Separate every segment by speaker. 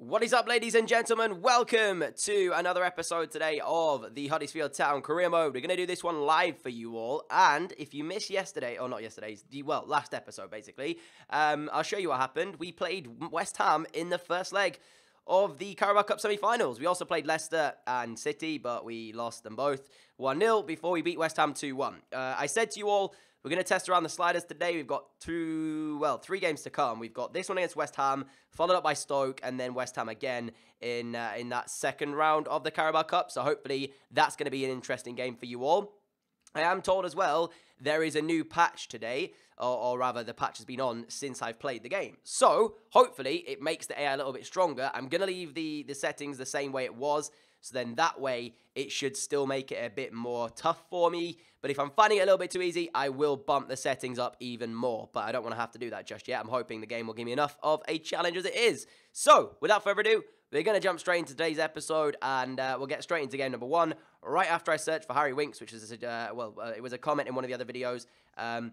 Speaker 1: What is up, ladies and gentlemen? Welcome to another episode today of the Huddersfield Town career mode. We're going to do this one live for you all, and if you missed yesterday, or not yesterday's, well, last episode basically, I'll show you what happened. We played West Ham in the first leg of the Carabao Cup semi-finals. We also played Leicester and City, but we lost them both 1-0 before we beat West Ham 2-1. I said to you all, we're going to test around the sliders today. We've got three games to come. We've got this one against West Ham, followed up by Stoke, and then West Ham again in that second round of the Carabao Cup. So hopefully that's going to be an interesting game for you all. I am told as well there is a new patch today, or rather the patch has been on since I've played the game. So hopefully it makes the AI a little bit stronger. I'm going to leave the settings the same way it was. So then that way, it should still make it a bit more tough for me. But if I'm finding it a little bit too easy, I will bump the settings up even more. But I don't want to have to do that just yet. I'm hoping the game will give me enough of a challenge as it is. So, without further ado, we're going to jump straight into today's episode. And we'll get straight into game number one. Right after I searched for Harry Winks, which is, it was a comment in one of the other videos. And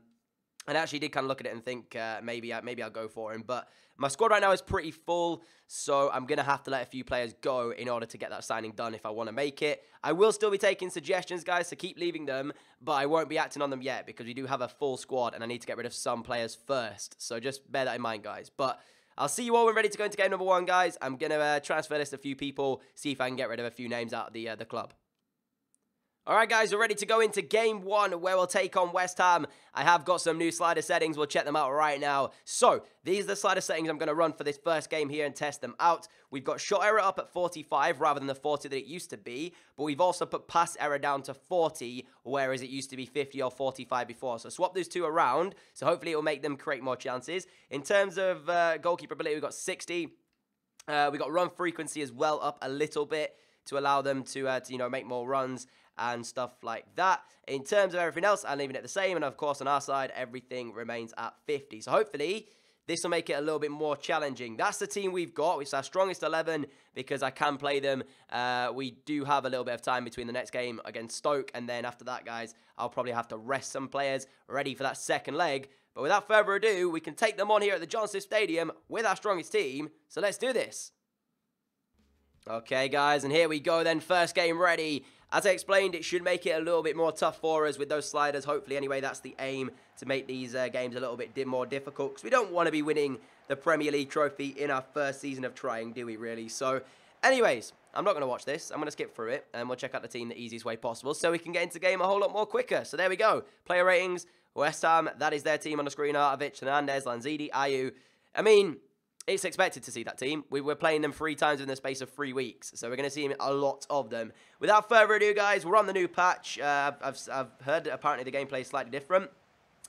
Speaker 1: I actually did kind of look at it and think maybe I'll go for him. But my squad right now is pretty full, so I'm going to have to let a few players go in order to get that signing done if I want to make it. I will still be taking suggestions, guys, so keep leaving them, but I won't be acting on them yet because we do have a full squad and I need to get rid of some players first. So just bear that in mind, guys. But I'll see you all when ready to go into game number one, guys. I'm going to transfer list a few people, see if I can get rid of a few names out of the club. Alright guys, we're ready to go into game one where we'll take on West Ham. I have got some new slider settings, we'll check them out right now. So, these are the slider settings I'm going to run for this first game here and test them out. We've got shot error up at 45 rather than the 40 that it used to be. But we've also put pass error down to 40, whereas it used to be 50 or 45 before. So swap those two around, so hopefully it will make them create more chances. In terms of goalkeeper ability, we've got 60. We've got run frequency as well up a little bit to allow them to make more runs and stuff like that. In terms of everything else, I'm leaving it the same. And of course, on our side, everything remains at 50. So hopefully, this will make it a little bit more challenging. That's the team we've got. It's our strongest 11 because I can play them. We do have a little bit of time between the next game against Stoke. And then after that, guys, I'll probably have to rest some players ready for that second leg. But without further ado, we can take them on here at the John Smith Stadium with our strongest team. So let's do this. Okay, guys, and here we go then. First game ready. As I explained, it should make it a little bit more tough for us with those sliders. Hopefully, anyway, that's the aim, to make these games a little bit more difficult. Because we don't want to be winning the Premier League trophy in our first season of trying, do we really? So, anyways, I'm not going to watch this. I'm going to skip through it, and we'll check out the team the easiest way possible so we can get into the game a whole lot more quicker. So, there we go. Player ratings, West Ham, that is their team on the screen. Artovic, Hernandez, Lanzini, Ayew. I mean, it's expected to see that team. We're playing them 3 times in the space of 3 weeks, so we're going to see a lot of them. Without further ado, guys, we're on the new patch. I've heard apparently the gameplay is slightly different.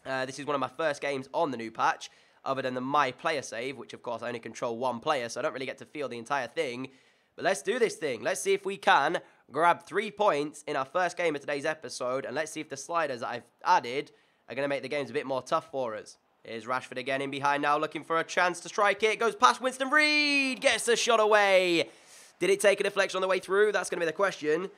Speaker 1: This is one of my first games on the new patch, other than the My Player save, which, of course, I only control 1 player, so I don't really get to feel the entire thing. But let's do this thing. Let's see if we can grab 3 points in our first game of today's episode, and let's see if the sliders that I've added are going to make the games a bit more tough for us. Here's Rashford again in behind now, looking for a chance to strike it. Goes past Winston Reid, gets the shot away. Did it take a deflection on the way through? That's going to be the question.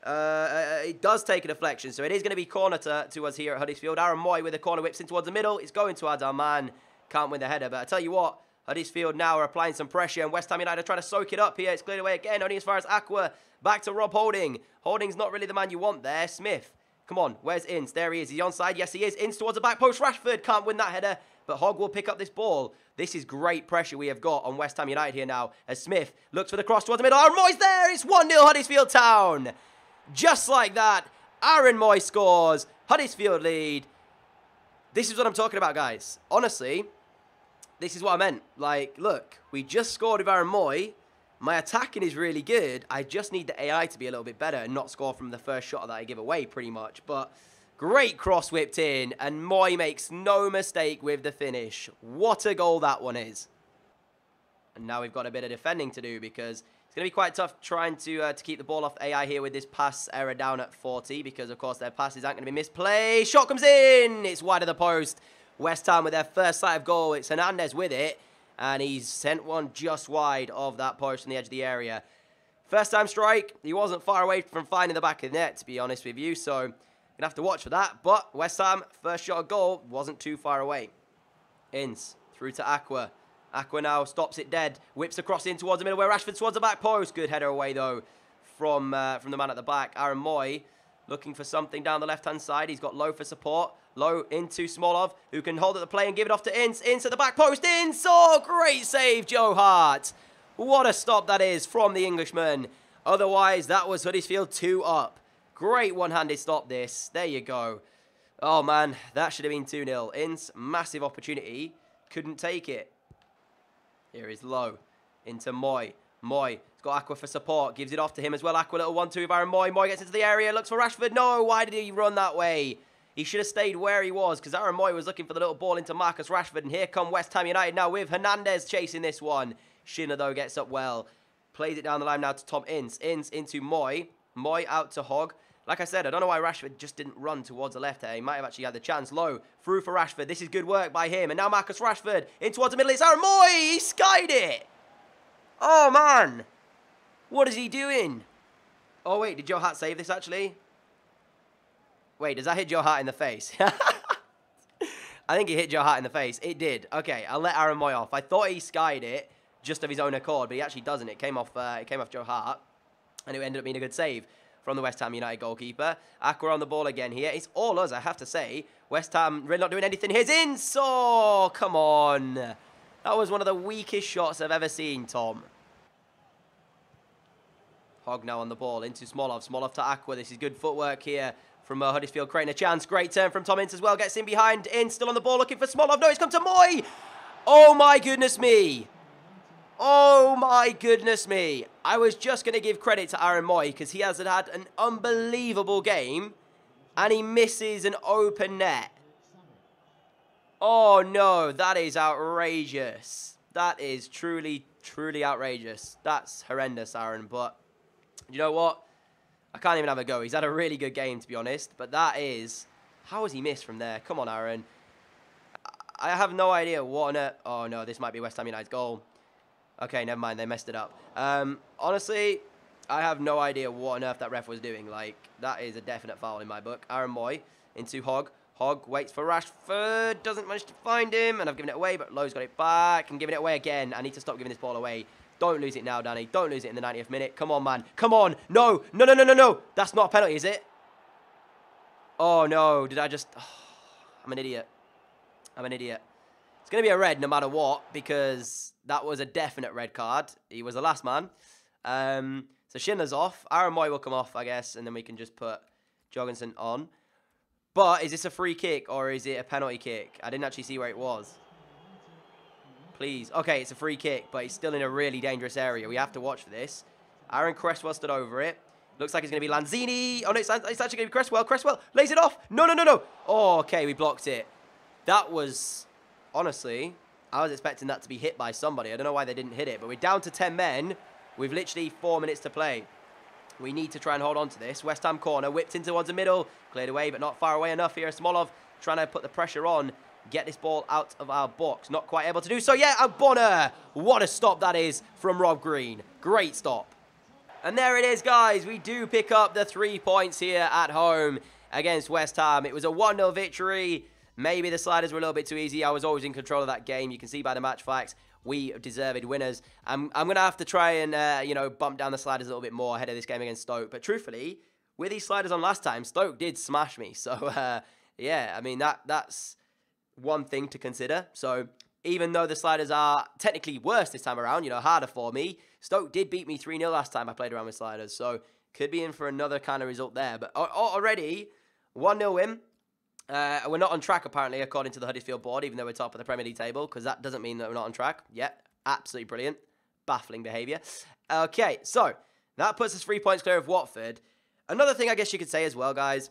Speaker 1: It does take a deflection, so it is going to be corner to us here at Huddersfield. Aaron Moy with a corner whips in towards the middle. It's going towards our man. Can't win the header, but I tell you what, Huddersfield now are applying some pressure, and West Ham United are trying to soak it up here. It's cleared away again, only as far as Aqua. Back to Rob Holding. Holding's not really the man you want there. Smith. Come on, where's Ince? There he is. He's onside. Yes, he is. Ince towards the back post. Rashford can't win that header, but Hogg will pick up this ball. This is great pressure we have got on West Ham United here now, as Smith looks for the cross towards the middle. Aaron Moy's there. It's 1-0 Huddersfield Town. Just like that, Aaron Moy scores. Huddersfield lead. This is what I'm talking about, guys. Honestly, this is what I meant. Like, look, we just scored with Aaron Moy. My attacking is really good. I just need the AI to be a little bit better and not score from the first shot that I give away, pretty much. But great cross whipped in, and Moy makes no mistake with the finish. What a goal that one is. And now we've got a bit of defending to do because it's going to be quite tough trying to keep the ball off AI here with this pass error down at 40 because, of course, their passes aren't going to be misplaced. Shot comes in. It's wide of the post. West Ham with their first sight of goal. It's Hernandez with it. And he's sent one just wide of that post on the edge of the area. First time strike. He wasn't far away from finding the back of the net, to be honest with you. So, going to have to watch for that. But West Ham, first shot of goal, wasn't too far away. Ince through to Aqua. Aqua now stops it dead. Whips across in towards the middle where Rashford towards the back post. Good header away, though, from the man at the back. Aaron Moy looking for something down the left-hand side. He's got Low for support. Low into Smolov, who can hold at the play and give it off to Ince. Ince at the back post. Ince! Oh, great save, Joe Hart. What a stop that is from the Englishman. Otherwise, that was Huddersfield 2 up. Great one-handed stop this. There you go. Oh, man, that should have been 2-0. Ince, massive opportunity. Couldn't take it. Here is Low into Moy. Moy has got Aqua for support. Gives it off to him as well. Aqua little 1-2 with Aaron Moy. Moy gets into the area. Looks for Rashford. No, why did he run that way? He should have stayed where he was because Aaron Moy was looking for the little ball into Marcus Rashford. And here come West Ham United now with Hernandez chasing this one. Schindler, though, gets up well. Plays it down the line now to Tom Ince. Ince into Moy. Moy out to Hogg. Like I said, I don't know why Rashford just didn't run towards the left here. He might have actually had the chance. Low, through for Rashford. This is good work by him. And now Marcus Rashford in towards the middle. It's Aaron Moy. He skied it. Oh, man. What is he doing? Oh, wait. Did Joe Hart save this, actually? Wait, does that hit Joe Hart in the face? I think it hit Joe Hart in the face. It did. Okay, I'll let Aaron Moy off. I thought he skied it just of his own accord, but he actually doesn't. It came off Joe Hart, and it ended up being a good save from the West Ham United goalkeeper. Aqua on the ball again here. It's all us, I have to say. West Ham really not doing anything. Here's Ince. Oh, come on. That was one of the weakest shots I've ever seen, Tom. Hogg now on the ball into Smolov. Smolov to Aqua. This is good footwork here from Huddersfield, creating a chance. Great turn from Tom Ince as well. Gets in behind. Ince still on the ball looking for Smolov. No, it's come to Moy. Oh, my goodness me. Oh, my goodness me. I was just going to give credit to Aaron Moy because he has had an unbelievable game and he misses an open net. Oh, no. That is outrageous. That is truly, truly outrageous. That's horrendous, Aaron. But you know what? I can't even have a go. He's had a really good game, to be honest. But that is... How has he missed from there? Come on, Aaron. I have no idea what on earth... Oh, no. This might be West Ham United's goal. Okay, never mind. They messed it up. Honestly, I have no idea what on earth that ref was doing. Like, that is a definite foul in my book. Aaron Moy into Hogg. Hogg waits for Rashford. Doesn't manage to find him. And I've given it away, but Lowe's got it back. And giving it away again. I need to stop giving this ball away. Don't lose it now, Danny. Don't lose it in the 90th minute. Come on, man. Come on. No. No, no, no, no, no. That's not a penalty, is it? Oh, no. Did I just... Oh, I'm an idiot. I'm an idiot. It's going to be a red no matter what because that was a definite red card. He was the last man. So Schindler's off. Aaron Moy will come off, I guess, and then we can just put Jorgensen on. But is this a free kick or is it a penalty kick? I didn't actually see where it was. Please. Okay, it's a free kick, but it's still in a really dangerous area. We have to watch for this. Aaron Cresswell stood over it. Looks like it's going to be Lanzini. Oh, no, it's actually going to be Cresswell. Cresswell lays it off. No, no, no, no. Oh, okay, we blocked it. That was, honestly, I was expecting that to be hit by somebody. I don't know why they didn't hit it, but we're down to 10 men. We've literally 4 minutes to play. We need to try and hold on to this. West Ham corner, whipped in towards the middle. Cleared away, but not far away enough here. Smolov trying to put the pressure on. Get this ball out of our box. Not quite able to do so yet. Bonner. What a stop that is from Rob Green. Great stop. And there it is, guys. We do pick up the 3 points here at home against West Ham. It was a 1-0 victory. Maybe the sliders were a little bit too easy. I was always in control of that game. You can see by the match facts, we deserved winners. I'm going to have to try and, bump down the sliders a little bit more ahead of this game against Stoke. But truthfully, with these sliders on last time, Stoke did smash me. So, yeah, I mean, that's one thing to consider. So even though the sliders are technically worse this time around, harder for me, Stoke did beat me 3-0 last time I played around with sliders. So could be in for another kind of result there. But already, 1-0 win. We're not on track, apparently, according to the Huddersfield board, even though we're top of the Premier League table, because that doesn't mean that we're not on track. Yet, absolutely brilliant. Baffling behaviour. Okay, so that puts us 3 points clear of Watford. Another thing I guess you could say as well, guys,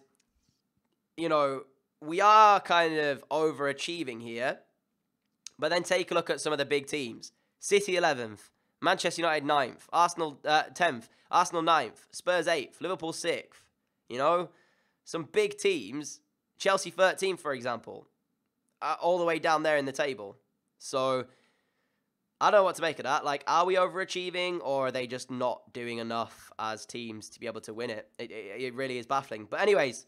Speaker 1: we are kind of overachieving here, but then take a look at some of the big teams. City 11th, Manchester United 9th, Arsenal 10th, Arsenal 9th, Spurs 8th, Liverpool 6th. Some big teams, Chelsea 13th, for example, all the way down there in the table. So I don't know what to make of that. Like, are we overachieving or are they just not doing enough as teams to be able to win it? It really is baffling. But anyways,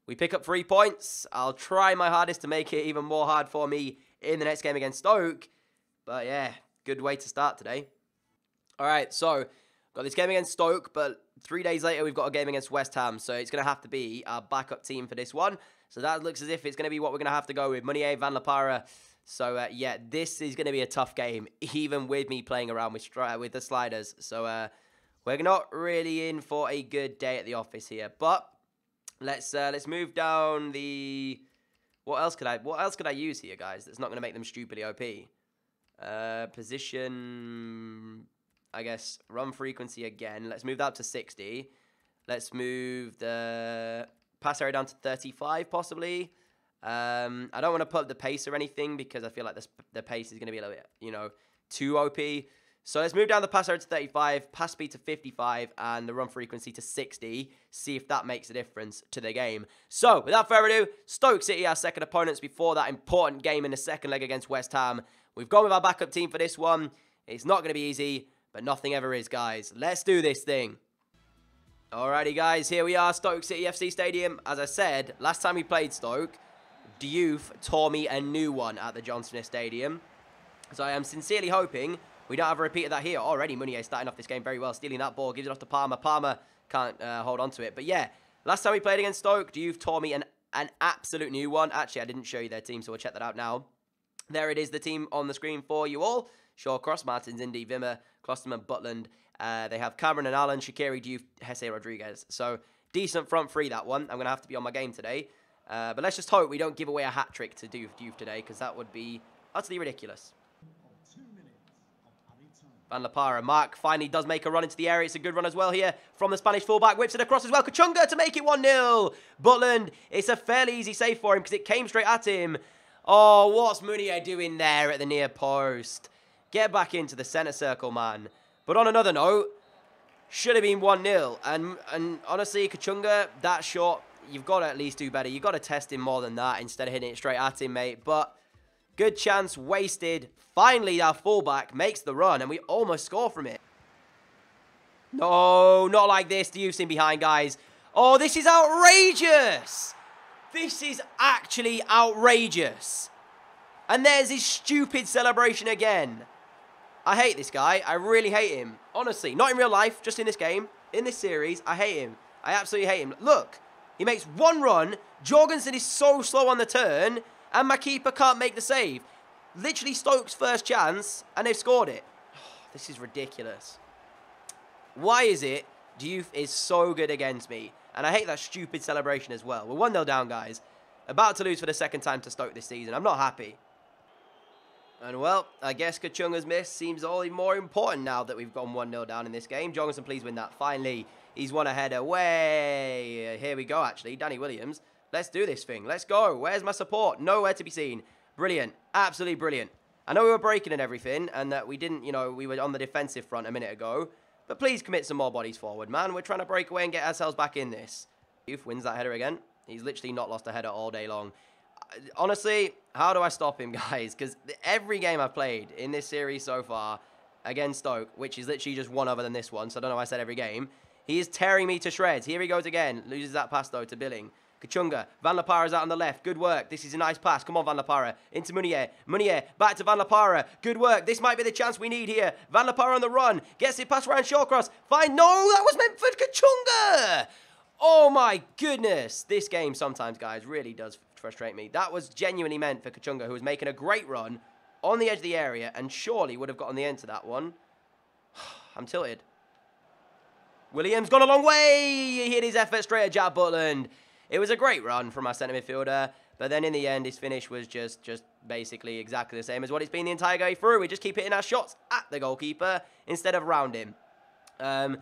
Speaker 1: we pick up 3 points. I'll try my hardest to make it even more hard for me in the next game against Stoke. But yeah, good way to start today. All right, so got this game against Stoke, but 3 days later we've got a game against West Ham, so it's going to have to be our backup team for this one. So that looks as if it's going to be what we're going to have to go with. Meunier, Van La Parra. So yeah, this is going to be a tough game, even with me playing around with the sliders. So we're not really in for a good day at the office here. But let's move down the. What else could I use here, guys? That's not going to make them stupidly OP. Position. I guess run frequency again. Let's move that up to 60. Let's move the pass area down to 35, possibly. I don't want to put up the pace or anything because I feel like the pace is going to be a little bit, too OP. So let's move down the pass area to 35, pass speed to 55, and the run frequency to 60. See if that makes a difference to the game. So, without further ado, Stoke City, our second opponents before that important game in the second leg against West Ham. We've gone with our backup team for this one. It's not going to be easy, but nothing ever is, guys. Let's do this thing. Alrighty, guys, here we are, Stoke City FC Stadium. As I said, last time we played Stoke, Diouf tore me a new one at the John Smith Stadium. So I am sincerely hoping we don't have a repeat of that here. Already, Meunier starting off this game very well, stealing that ball, gives it off to Palmer. Palmer can't hold on to it. But yeah, last time we played against Stoke, Diouf tore me an absolute new one. Actually, I didn't show you their team, so we'll check that out now. There it is, the team on the screen for you all. Shawcross, Martins, Indy, Wimmer, Klosterman, Butland. They have Cameron and Allen, Shaqiri, Diouf, Hesse, Rodriguez. So, decent front three, that one. I'm going to have to be on my game today. But let's just hope we don't give away a hat-trick to Diouf today, because that would be utterly ridiculous. Van La Parra, Mark finally does make a run into the area. It's a good run as well here from the Spanish fullback. Whips it across as well. Kachunga to make it 1-0. Butland, it's a fairly easy save for him because it came straight at him. Oh, what's Meunier doing there at the near post? Get back into the centre circle, man. But on another note, should have been 1-0. And honestly, Kachunga, that shot, you've got to at least do better. You've got to test him more than that instead of hitting it straight at him, mate. But good chance wasted. Finally, our fullback makes the run, and we almost score from it. No, not like this. Diouf's in behind, guys. Oh, this is outrageous. This is actually outrageous. And there's his stupid celebration again. I hate this guy. I really hate him. Honestly, not in real life, just in this game. In this series, I hate him. I absolutely hate him. Look, he makes one run. Jorgensen is so slow on the turn, and my keeper can't make the save. Literally Stoke's first chance, and they've scored it. This is ridiculous. Why is it Diouf is so good against me? And I hate that stupid celebration as well. We're 1-0 down, guys. About to lose for the second time to Stoke this season. I'm not happy. And, well, I guess Kachunga's miss seems all the more important now that we've gone 1-0 down in this game. Jorgensen, please win that. Finally, he's won a header. Way. Here we go, actually. Danny Williams. Let's do this thing. Let's go. Where's my support? Nowhere to be seen. Brilliant. Absolutely brilliant. I know we were breaking and everything, and that we didn't, we were on the defensive front a minute ago. But please commit some more bodies forward, man. We're trying to break away and get ourselves back in this. Diouf wins that header again. He's literally not lost a header all day long. Honestly, how do I stop him, guys? Because every game I've played in this series so far against Stoke, which is literally just one other than this one, so I don't know why I said every game, he is tearing me to shreds. Here he goes again. Loses that pass, though, to Billing. Kachunga. Van La Parra's out on the left. Good work. This is a nice pass. Come on, Van La Parra. Into Meunier. Meunier back to Van La Parra. Good work. This might be the chance we need here. Van La Parra on the run. Gets it past Ryan Shawcross. Fine. No, that was meant for Kachunga. Oh, my goodness. This game sometimes, guys, really does frustrate me. That was genuinely meant for Kachunga, who was making a great run on the edge of the area and surely would have gotten the end to that one. I'm tilted. Williams gone a long way. He hit his effort straight at Jack Butland. It was a great run from our centre midfielder, but then in the end, his finish was just basically exactly the same as what it's been the entire way through. We just keep hitting our shots at the goalkeeper instead of around him. On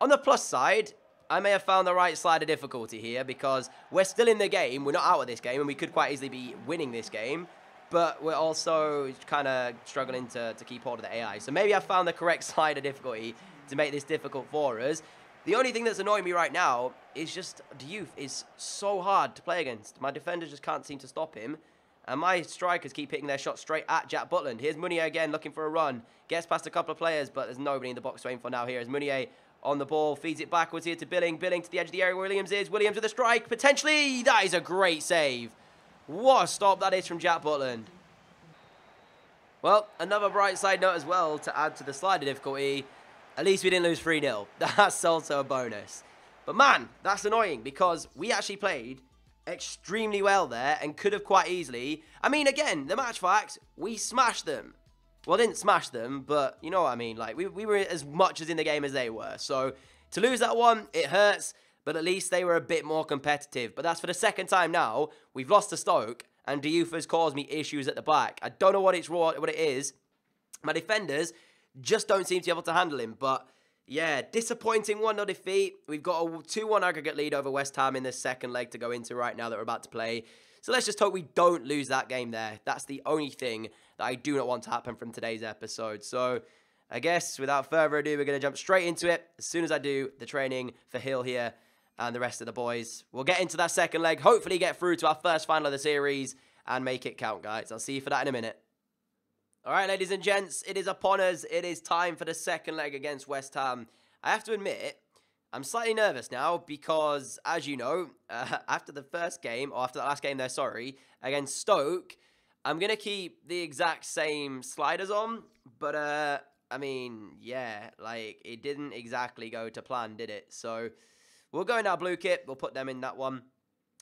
Speaker 1: the plus side, I may have found the right slider difficulty here because we're still in the game. We're not out of this game, and we could quite easily be winning this game, but we're also kind of struggling to keep hold of the AI. So maybe I found the correct slider difficulty to make this difficult for us. The only thing that's annoying me right now is just Diouf is so hard to play against. My defenders just can't seem to stop him. And my strikers keep hitting their shots straight at Jack Butland. Here's Meunier again looking for a run. Gets past a couple of players, but there's nobody in the box to aim for now. Here is Meunier on the ball. Feeds it backwards here to Billing. Billing to the edge of the area where Williams is. Williams with a strike. Potentially. That is a great save. What a stop that is from Jack Butland. Well, another bright side note as well to add to the slider difficulty. At least we didn't lose 3-0. That's also a bonus. But man, that's annoying because we actually played extremely well there and could have quite easily. I mean, again, the match facts, we smashed them. Well, didn't smash them, but you know what I mean. Like, we were as much as in the game as they were. So, to lose that one, it hurts, but at least they were a bit more competitive. But that's for the second time now. We've lost to Stoke, and Diouf has caused me issues at the back. I don't know what it is. My defenders just don't seem to be able to handle him. But, yeah, disappointing 1-0 defeat. We've got a 2-1 aggregate lead over West Ham in this second leg to go into right now that we're about to play. So let's just hope we don't lose that game there. That's the only thing that I do not want to happen from today's episode. So I guess without further ado, we're going to jump straight into it. As soon as I do the training for Hill here and the rest of the boys, we'll get into that second leg, hopefully get through to our first final of the series and make it count, guys. I'll see you for that in a minute. All right, ladies and gents, it is upon us. It is time for the second leg against West Ham. I have to admit, I'm slightly nervous now because, as you know, after the first game, or after that last game there, sorry, against Stoke, I'm going to keep the exact same sliders on, but, I mean, yeah, like, it didn't exactly go to plan, did it? So, we'll go in our blue kit, we'll put them in that one.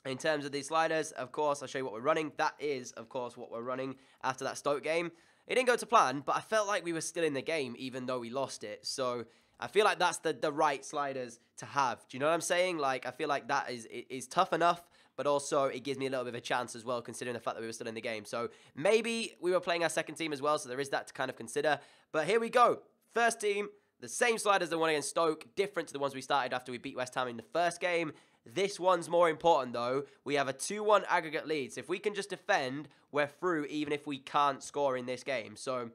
Speaker 1: In terms of these sliders, of course, I'll show you what we're running. That is, of course, what we're running after that Stoke game. It didn't go to plan, but I felt like we were still in the game, even though we lost it, so I feel like that's the right sliders to have. Do you know what I'm saying? Like, I feel like that is tough enough, but also it gives me a little bit of a chance as well, considering the fact that we were still in the game. So maybe we were playing our second team as well, so there is that to kind of consider. But here we go. First team, the same sliders the one against Stoke, different to the ones we started after we beat West Ham in the first game. This one's more important, though. We have a 2-1 aggregate lead. So if we can just defend, we're through, even if we can't score in this game. So,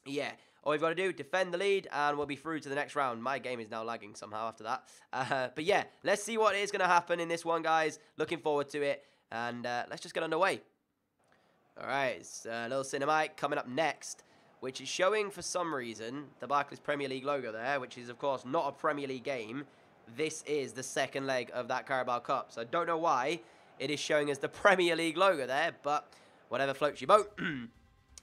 Speaker 1: yeah. All we've got to do, defend the lead, and we'll be through to the next round. My game is now lagging somehow after that. But yeah, let's see what is going to happen in this one, guys. Looking forward to it, and let's just get underway. All right, it's a little cinematics coming up next, which is showing, for some reason, the Barclays Premier League logo there, which is, of course, not a Premier League game. This is the second leg of that Carabao Cup, so I don't know why it is showing us the Premier League logo there, but whatever floats your boat.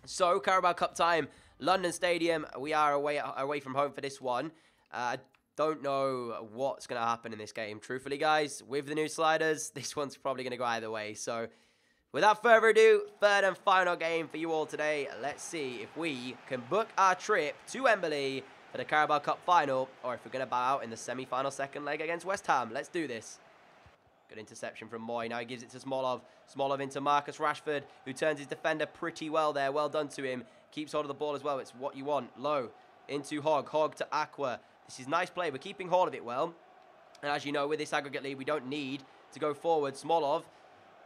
Speaker 1: So, Carabao Cup time. London Stadium, we are away from home for this one. I don't know what's going to happen in this game. Truthfully, guys, with the new sliders, this one's probably going to go either way. So, without further ado, third and final game for you all today. Let's see if we can book our trip to Wembley for the Carabao Cup final, or if we're going to bow out in the semi-final second leg against West Ham. Let's do this. Good interception from Moy. Now he gives it to Smolov. Smolov into Marcus Rashford, who turns his defender pretty well there. Well done to him. Keeps hold of the ball as well. It's what you want. Low into Hogg. Hogg to Aqua. This is nice play. We're keeping hold of it well. And as you know, with this aggregate lead, we don't need to go forward. Smolov.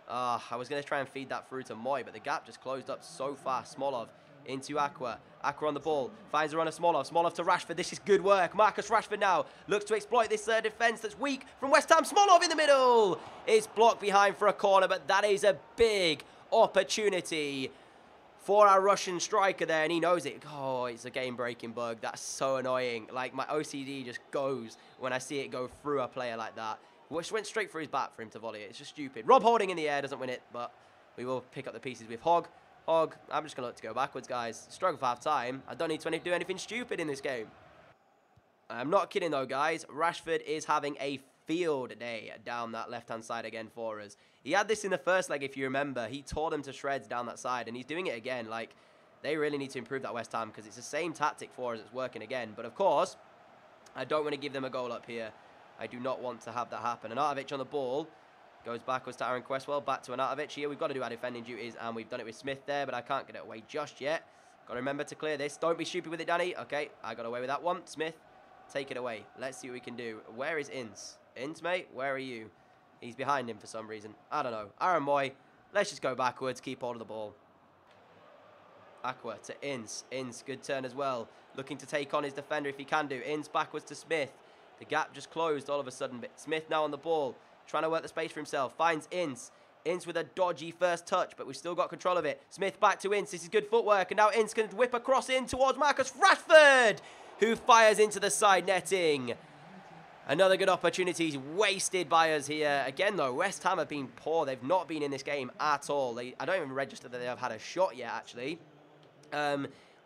Speaker 1: I was going to try and feed that through to Moy, but the gap just closed up so fast. Smolov into Aqua. Aqua on the ball. Finds a run of Smolov. Smolov to Rashford. This is good work. Marcus Rashford now looks to exploit this defence that's weak from West Ham. Smolov in the middle. It's blocked behind for a corner, but that is a big opportunity for our Russian striker there, and he knows it. Oh, it's a game-breaking bug. That's so annoying. Like, my OCD just goes when I see it go through a player like that. Which went straight through his bat for him to volley it. It's just stupid. Rob Holding in the air doesn't win it, but we will pick up the pieces with Hogg. Hogg, I'm just going to look to go backwards, guys. Struggle for half-time. I don't need to do anything stupid in this game. I'm not kidding, though, guys. Rashford is having a field day down that left-hand side again for us. He had this in the first leg, if you remember. He tore them to shreds down that side, and he's doing it again. Like, they really need to improve that West Ham because it's the same tactic for us. It's working again. But, of course, I don't want to give them a goal up here. I do not want to have that happen. Arnautovic on the ball. Goes backwards to Aaron Cresswell. Back to Arnautovic here. We've got to do our defending duties, and we've done it with Smith there, but I can't get it away just yet. Got to remember to clear this. Don't be stupid with it, Danny. Okay, I got away with that one. Smith, take it away. Let's see what we can do. Where is Ince? Ince, mate, where are you? He's behind him for some reason. I don't know. Aaron Moy. Let's just go backwards. Keep hold of the ball. Aqua to Ince. Ince, good turn as well. Looking to take on his defender if he can do. Ince backwards to Smith. The gap just closed all of a sudden. But Smith now on the ball. Trying to work the space for himself. Finds Ince. Ince with a dodgy first touch, but we've still got control of it. Smith back to Ince. This is good footwork. And now Ince can whip across in towards Marcus Rashford, who fires into the side netting. Another good opportunity wasted by us here. Again, though, West Ham have been poor. They've not been in this game at all. I don't even register that they have had a shot yet, actually.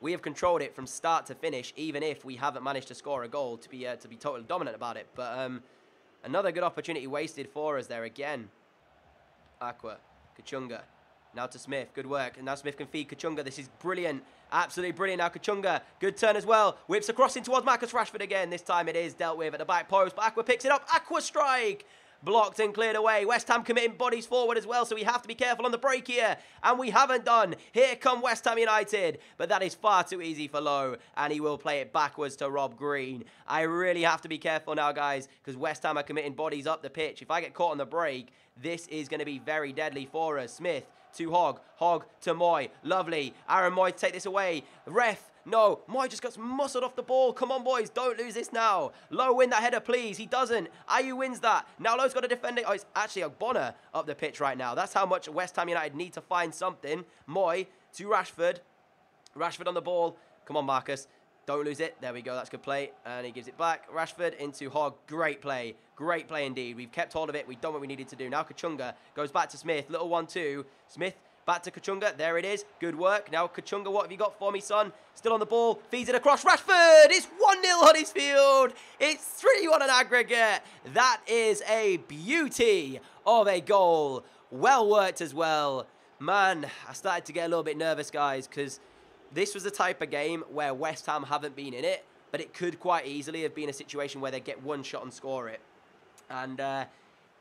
Speaker 1: We have controlled it from start to finish, even if we haven't managed to score a goal to be totally dominant about it. But another good opportunity wasted for us there again. Aqua, Kachunga, now to Smith, good work, and now Smith can feed Kachunga. This is brilliant, absolutely brilliant. Now Kachunga, good turn as well, whips across in towards Marcus Rashford again. This time it is dealt with at the back post, but Aqua picks it up, Aqua strike! Blocked and cleared away. West Ham committing bodies forward as well, so we have to be careful on the break here. And we haven't done. Here come West Ham United. But that is far too easy for Lowe. And he will play it backwards to Rob Green. I really have to be careful now, guys, because West Ham are committing bodies up the pitch. If I get caught on the break, this is going to be very deadly for us. Smith to Hogg. Hogg to Moy. Lovely. Aaron Moy to take this away. Ref. No, Moy just gets muscled off the ball. Come on, boys. Don't lose this now. Lowe win that header, please. He doesn't. Ayew wins that. Now Lowe's got to defend it. Oh, it's actually Ogbonna up the pitch right now. That's how much West Ham United need to find something. Moy to Rashford. Rashford on the ball. Come on, Marcus. Don't lose it. There we go. That's good play. And he gives it back. Rashford into Hogg. Great play. Great play indeed. We've kept hold of it. We've done what we needed to do. Now Kachunga goes back to Smith. Little 1-2. Smith back to Kachunga. There it is. Good work. Now, Kachunga, what have you got for me, son? Still on the ball. Feeds it across. Rashford! It's 1-0 Huddersfield. It's 3-1 on aggregate. That is a beauty of a goal. Well worked as well. Man, I started to get a little bit nervous, guys, because this was the type of game where West Ham haven't been in it, but it could quite easily have been a situation where they get one shot and score it. And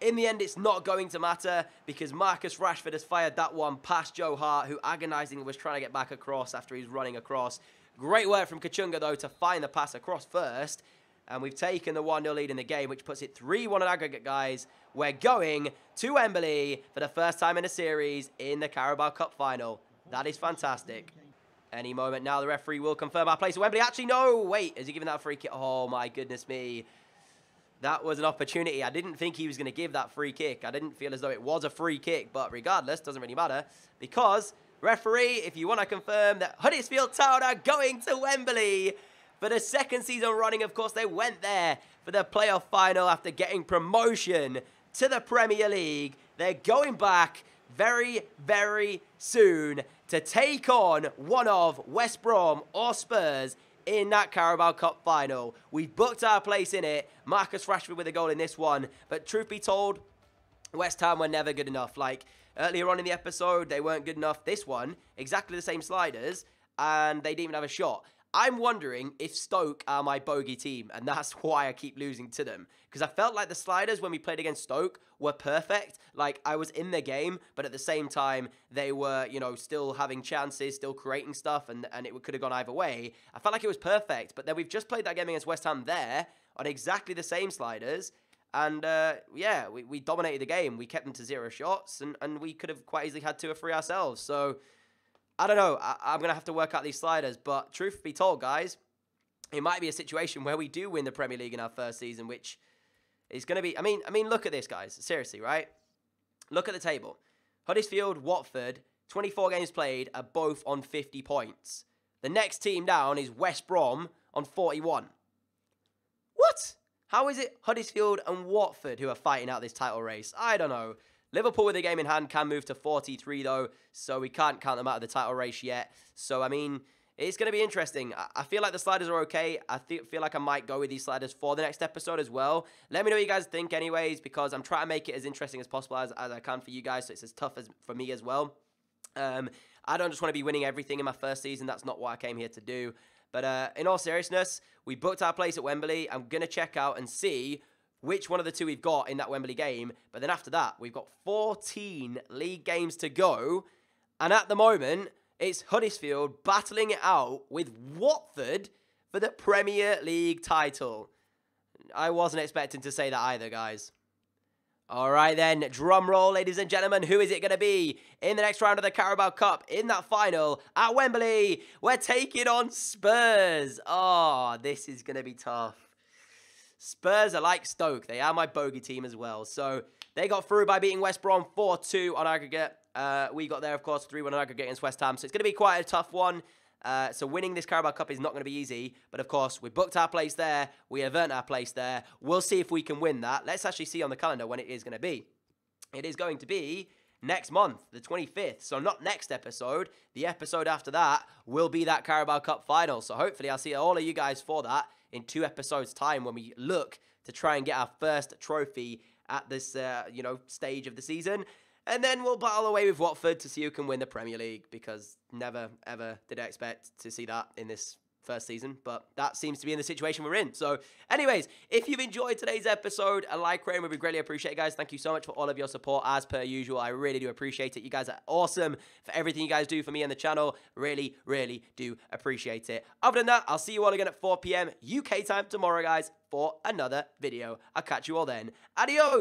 Speaker 1: in the end, it's not going to matter because Marcus Rashford has fired that one past Joe Hart, who agonisingly was trying to get back across after he's running across. Great work from Kachunga, though, to find the pass across first. And we've taken the 1-0 lead in the game, which puts it 3-1 on aggregate, guys. We're going to Wembley for the first time in a series in the Carabao Cup final. That is fantastic. Any moment now, the referee will confirm our place at Wembley. Actually, no, wait, is he giving that a free kick? Oh, my goodness me. That was an opportunity. I didn't think he was going to give that free kick. I didn't feel as though it was a free kick, but regardless, doesn't really matter. Because, referee, if you want to confirm that Huddersfield Town are going to Wembley for the second season running, of course, they went there for the playoff final after getting promotion to the Premier League. They're going back very, very soon to take on one of West Brom or Spurs in that Carabao Cup final. We've booked our place in it. Marcus Rashford with a goal in this one. But truth be told, West Ham were never good enough. Like, earlier on in the episode, they weren't good enough. This one, exactly the same sliders, and they didn't even have a shot. I'm wondering if Stoke are my bogey team, and that's why I keep losing to them. Because I felt like the sliders, when we played against Stoke, were perfect. Like, I was in the game, but at the same time, they were, you know, still having chances, still creating stuff, and it could have gone either way. I felt like it was perfect, but then we've just played that game against West Ham there, on exactly the same sliders, and, yeah, we dominated the game. We kept them to 0 shots, and we could have quite easily had 2 or 3 ourselves, so I don't know. I'm going to have to work out these sliders. But truth be told, guys, it might be a situation where we do win the Premier League in our first season, which is going to be... I mean, look at this, guys. Seriously, right? Look at the table. Huddersfield, Watford, 24 games played, are both on 50 points. The next team down is West Brom on 41. What? How is it Huddersfield and Watford who are fighting out this title race? I don't know. Liverpool with a game in hand can move to 43, though, so we can't count them out of the title race yet. So, I mean, it's going to be interesting. I feel like the sliders are okay. I feel like I might go with these sliders for the next episode as well. Let me know what you guys think anyways, because I'm trying to make it as interesting as possible as I can for you guys, so it's as tough as for me as well. I don't just want to be winning everything in my first season. That's not what I came here to do. But in all seriousness, we booked our place at Wembley. I'm going to check out and see which one of the 2 we've got in that Wembley game. But then after that, we've got 14 league games to go. And at the moment, it's Huddersfield battling it out with Watford for the Premier League title. I wasn't expecting to say that either, guys. All right then, drum roll, ladies and gentlemen. Who is it going to be in the next round of the Carabao Cup in that final at Wembley? We're taking on Spurs. Oh, this is going to be tough. Spurs are like Stoke. They are my bogey team as well. So they got through by beating West Brom 4-2 on aggregate. We got there, of course, 3-1 on aggregate against West Ham. So it's going to be quite a tough one. So winning this Carabao Cup is not going to be easy. But, of course, we booked our place there. We have earned our place there. We'll see if we can win that. Let's actually see on the calendar when it is going to be. It is going to be next month, the 25th. So not next episode. The episode after that will be that Carabao Cup final. So hopefully I'll see all of you guys for that in 2 episodes' time when we look to try and get our first trophy at this, stage of the season. And then we'll battle away with Watford to see who can win the Premier League, because never, ever did I expect to see that in this first season, but that seems to be in the situation we're in. So anyways, if you've enjoyed today's episode, a like rating would be greatly appreciated, guys. Thank you so much for all of your support as per usual. I really do appreciate it. You guys are awesome for everything you guys do for me and the channel. Really, really do appreciate it. Other than that, I'll see you all again at 4 p.m. UK time tomorrow, guys, for another video. I'll catch you all then. Adios!